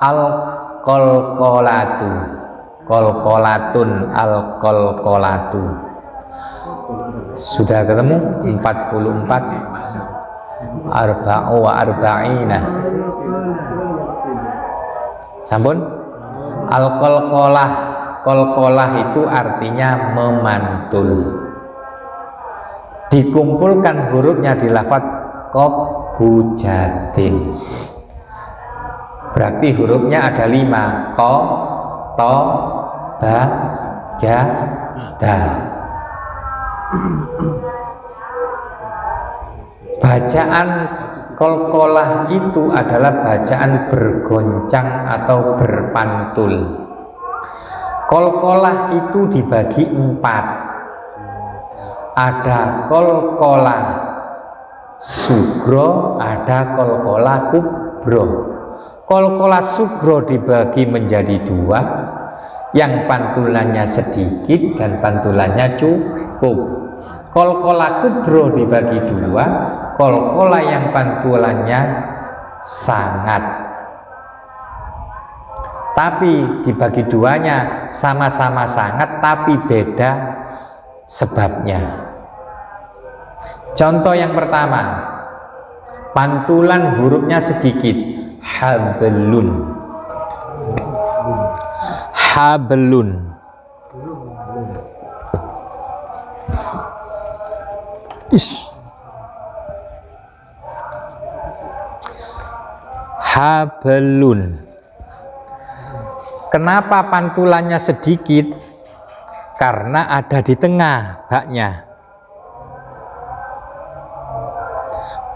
Al-qalqalatu, qalqalatun, al-qalqalatu. Sudah ketemu 44. Arba'u wa arba'ina. Sampun. Al-qalqalah, qalqalah itu artinya memantul. Dikumpulkan hurufnya di lafaz qabbujatin. Berarti hurufnya ada 5. Ko, to, ba, ja, da. Bacaan qalqalah itu adalah bacaan bergoncang atau berpantul. Qalqalah itu dibagi 4. Ada qalqalah sugro, ada qalqalah kubro. Qalqalah sugro dibagi menjadi 2, yang pantulannya sedikit dan pantulannya cukup. Qalqalah kubro dibagi 2, qalqalah yang pantulannya sangat. Tapi dibagi 2-nya sama-sama sangat tapi beda sebabnya. Contoh yang pertama, pantulan hurufnya sedikit. Hablun, hablun. Hablun. Kenapa pantulannya sedikit? Karena ada di tengah baknya.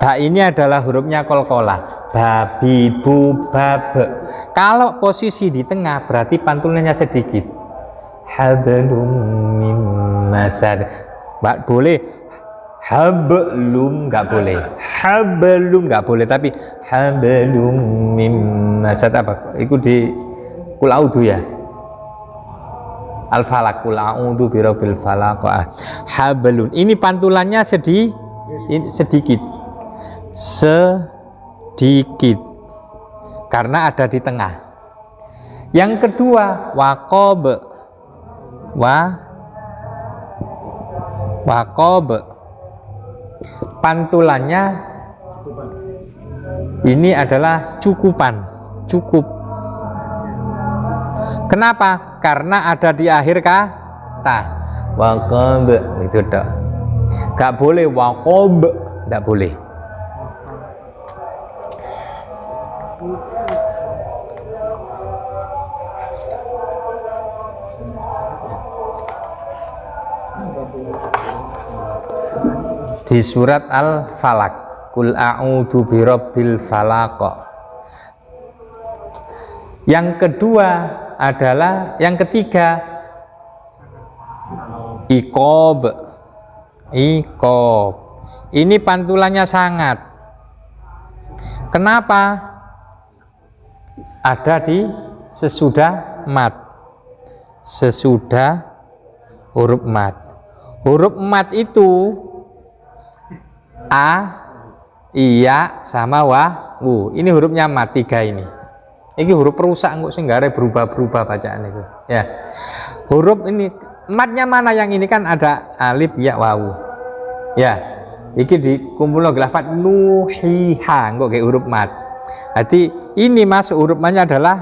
Ba ini adalah hurufnya qalqalah. Babi, bu, babe. Kalau posisi di tengah berarti pantulannya sedikit. Hablum mim masad. Mbak boleh hablum, nggak boleh. Hablum nggak boleh, tapi hablum mim masad apa? Itu di Qul A'udzu ya. Al-Falaq, Qul A'udzu birabbil falaq. Hablun. Ini pantulannya sedikit. Sedikit. Karena ada di tengah. Yang kedua, waqab. Waqab. Pantulannya ini adalah cukupan, cukup. Kenapa? Karena ada di akhir kata. Waqab itu dak. Gak boleh waqab, gak boleh. Di surat Al-Falaq, Qul a'udzu birabbil falaq. Yang kedua adalah, yang ketiga, iqab. Iqab. Ini pantulannya sangat. Kenapa? Ada di sesudah mat. Sesudah huruf mat. Huruf mat itu a, iya, sama wa. Ini hurufnya mat 3 ini. Ini huruf perusak kok senggare berubah-berubah bacaan itu. Ya. Huruf ini matnya mana? Yang ini kan ada alif, ya, wawu. Ya. Iki dikumpulno lafaz nuhiha kok kayak huruf mat. Jadi ini masuk huruf matnya adalah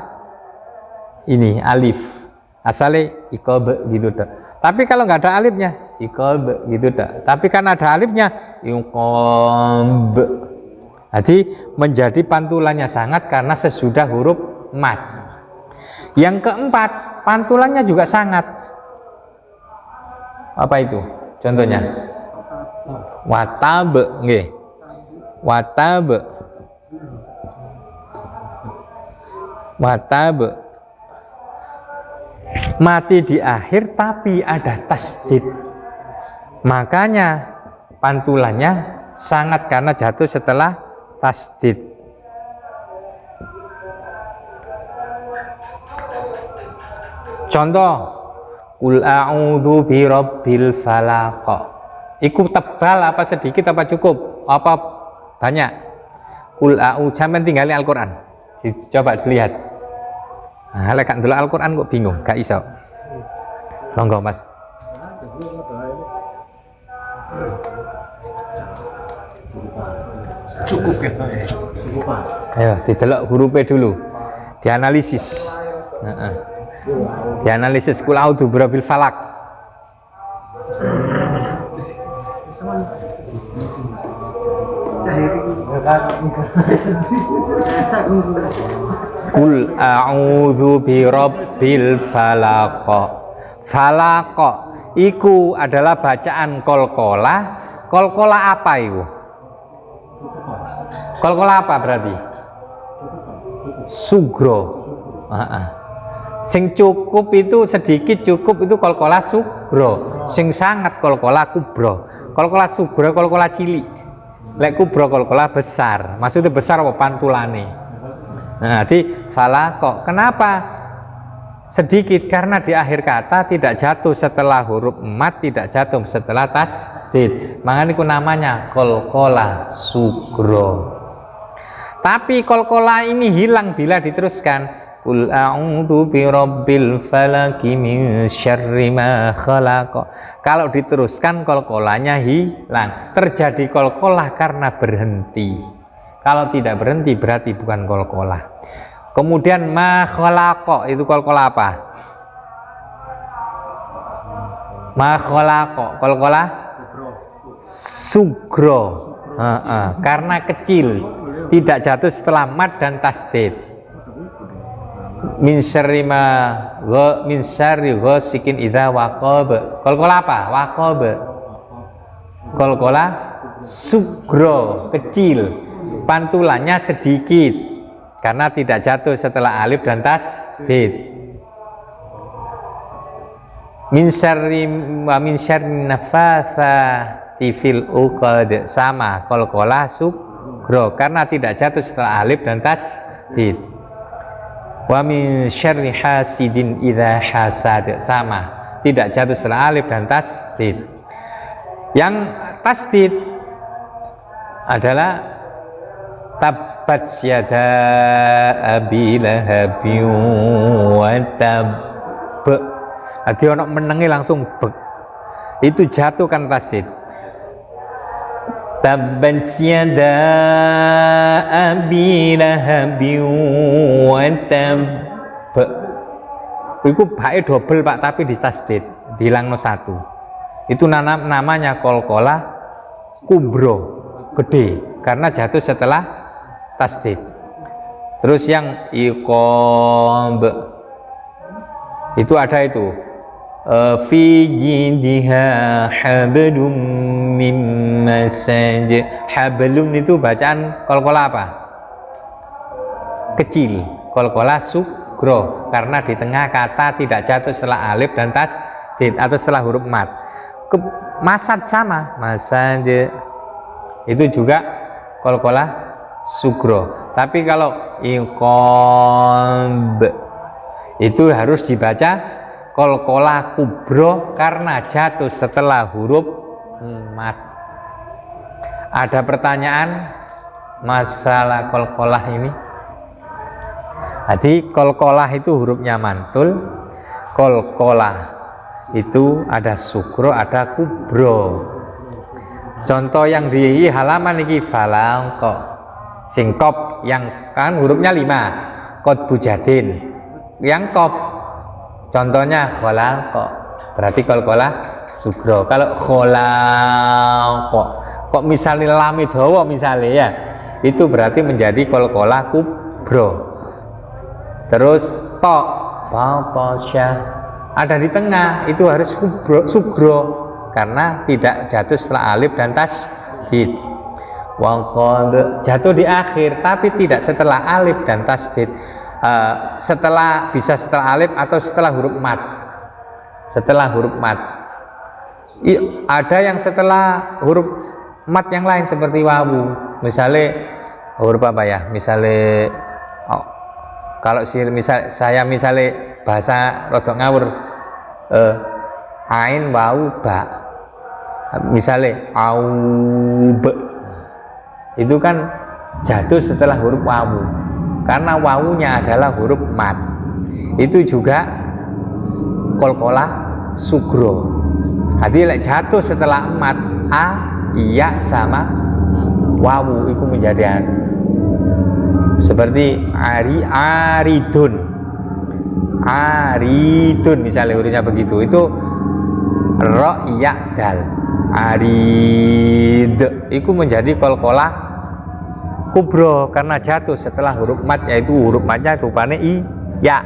ini alif. Asalnya iqab gitu dah. Tapi kalau nggak ada alifnya iqab gitu dah. Tapi kan ada alifnya iqab. Jadi menjadi pantulannya sangat karena sesudah huruf mat. Yang keempat, pantulannya juga sangat. Apa itu? Contohnya watab, nggih. Watab. Watab. Mati di akhir tapi ada tasdid. Makanya pantulannya sangat karena jatuh setelah tasdid. Contoh, Qul a'udzu birabbil falaq. Iku tebal apa sedikit apa cukup? Apa banyak? Qul a'udzu, sampean tinggali Al-Qur'an. Coba dilihat. Nah, lek ndelok Al-Qur'an kok bingung, gak iso. Monggo Mas. Cukup ya. Ayo didelok hurufnya dulu. Dianalisis. Heeh. Dianalisis kul a'udzu birabbil falak. Kul a'udzu birabbil falaq. Falaq iku adalah bacaan kolkola. Kolkola apa itu? Kolkola apa berarti? Sugro. Sing cukup itu sedikit, cukup itu kolkola sugro. Sing sangat kolkola kubro. Kolkola sugro kolkola cilik. Lek kubro kolkola besar. Maksudnya besar apa pantulane. Nah, di falaq. Kenapa sedikit? Karena di akhir kata tidak jatuh setelah huruf mat, tidak jatuh setelah tasdid. Makanya itu namanya kolkola sugro. Tapi kolkola ini hilang bila diteruskan. Qul a'udzu birabbil falaq min syarri ma khalaq. Kalau diteruskan kolkolanya hilang. Terjadi kolkolah karena berhenti. Kalau tidak berhenti berarti bukan kolkolah. Kemudian ma khalaq itu kolkolah apa? Ma khalaq kolkolah sugro. Karena kecil, tidak jatuh setelah mat dan tasdid. Min syarri ma wa min syarri ghasikin idza waqab. Kolkola apa? Waqab. Kolkola sugro, kecil. Pantulannya sedikit karena tidak jatuh setelah alif dan tasdid. Min syarri wa min syarri nafatsati fil uqad, sama kolkola sugro karena tidak jatuh setelah alif dan tasdid. Wa min syarri hasidin idza hasad, sama tidak jatuh setelah alif dan tasdid. Yang tasdid adalah tabbat yada abi lahabin wa tab. Adi ono menengi langsung bek. Itu jatuh kan tasdid. Tabbat yada abi lahabin wa tab. Iku bae double Pak, tapi di tasdid dihilangno satu. Itu namanya kolkola kubro, gede, karena jatuh setelah tasdid. Terus yang iqab itu ada itu fi jidha hablum mim masad. Hablum itu bacaan kolkola apa? Kecil, kolkola sugro karena di tengah kata tidak jatuh setelah alif dan tasdid atau setelah huruf mat. Masad sama, masad itu juga kolkola sugro. Tapi kalau iqab itu harus dibaca kolkola kubro karena jatuh setelah huruf mat. Ada pertanyaan masalah kolkolah ini? Jadi kolkolah itu hurufnya mantul, kolkolah itu ada sugro, ada kubro. Contoh yang di halaman ini falangko, singkop yang kan hurufnya 5, kot bujadin. Yang kof contohnya kholaqo, berarti kolkola sugro. Kalau kholaqo kok misalnya lami dawa misalnya ya, itu berarti menjadi kolkola kubro. Terus to batasya ada di tengah, itu harus kubro, sugro karena tidak jatuh setelah alif dan tasdid. Waqad jatuh di akhir tapi tidak setelah alif dan tasdid. Setelah bisa setelah alif atau setelah huruf mat. Setelah huruf mat. Ada yang setelah huruf mat yang lain seperti wawu. Misalnya huruf apa ya? Misalnya kalau saya misalnya bahasa rodok ngawur, ain wawu ba. Misalnya aub. Itu kan jatuh setelah huruf wawu. Karena wawunya adalah huruf mat. itu juga kolkolah sugro. Jadi lek jatuh setelah mat a, iya sama wawu itu menjadi anu. Seperti aridun misalnya hurufnya begitu, itu ro iya dal, arid itu menjadi kolkolah kubro karena jatuh setelah huruf mat, yaitu huruf matnya rupanya iya.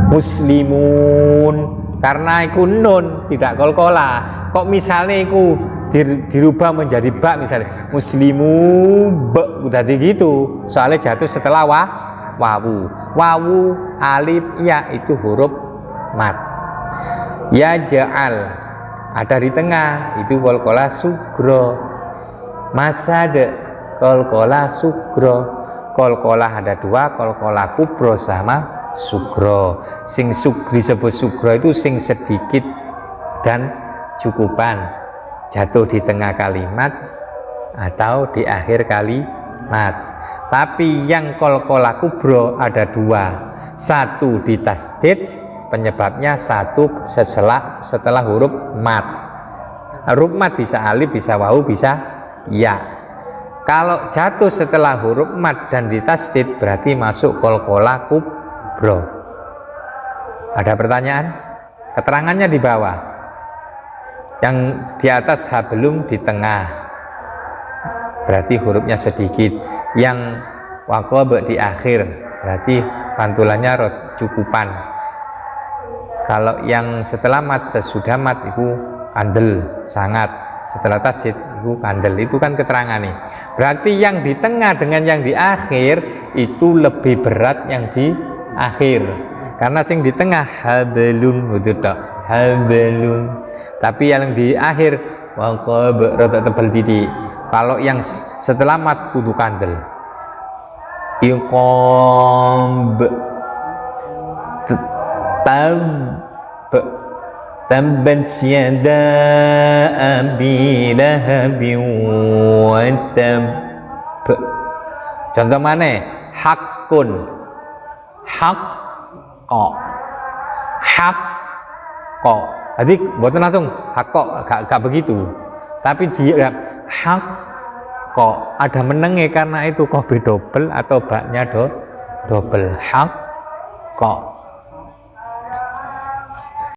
Muslimun karena iku nun tidak kolkolah. Kok misalnya iku dirubah menjadi ba misalnya muslimu ba udah gitu, soalnya jatuh setelah wawu alif ya itu huruf mat. Ya ja'al ada di tengah itu kolkolah sugro. Masad kolkolah sugro. Kolkolah ada dua, kolkolah kubro sama sugro. Sing disebut sugro itu sing sedikit dan cukupan, jatuh di tengah kalimat atau di akhir kalimat. Tapi yang kolkolah kubro ada dua, satu di tasdid, penyebabnya satu setelah huruf mat. Huruf mat bisa alif, bisa wawu, bisa ya. Kalau jatuh setelah huruf mat dan di tasdid berarti masuk kolkolah kubro. Ada pertanyaan? Keterangannya di bawah. Yang di atas hablum di tengah berarti hurufnya sedikit, yang waqab di akhir berarti pantulannya cukupan. Kalau yang setelah mat, sesudah mat itu kandel sangat, setelah tasdid itu kandel. Itu kan keterangan nih. Berarti yang di tengah dengan yang di akhir itu lebih berat yang di akhir, karena yang di tengah hablun itu tok, hablun. Tapi yang di akhir waqab rada tebal titik. Kalau yang setelah mat kudu kandel. Iqab tabbat yada abi lahabin wa tab. Contoh mana? Hakun, hakko, hakko. Jadi buatan langsung hakko, gak begitu. Tapi dia hak kok ada menenge karena itu kobe double atau baknya double hak kok.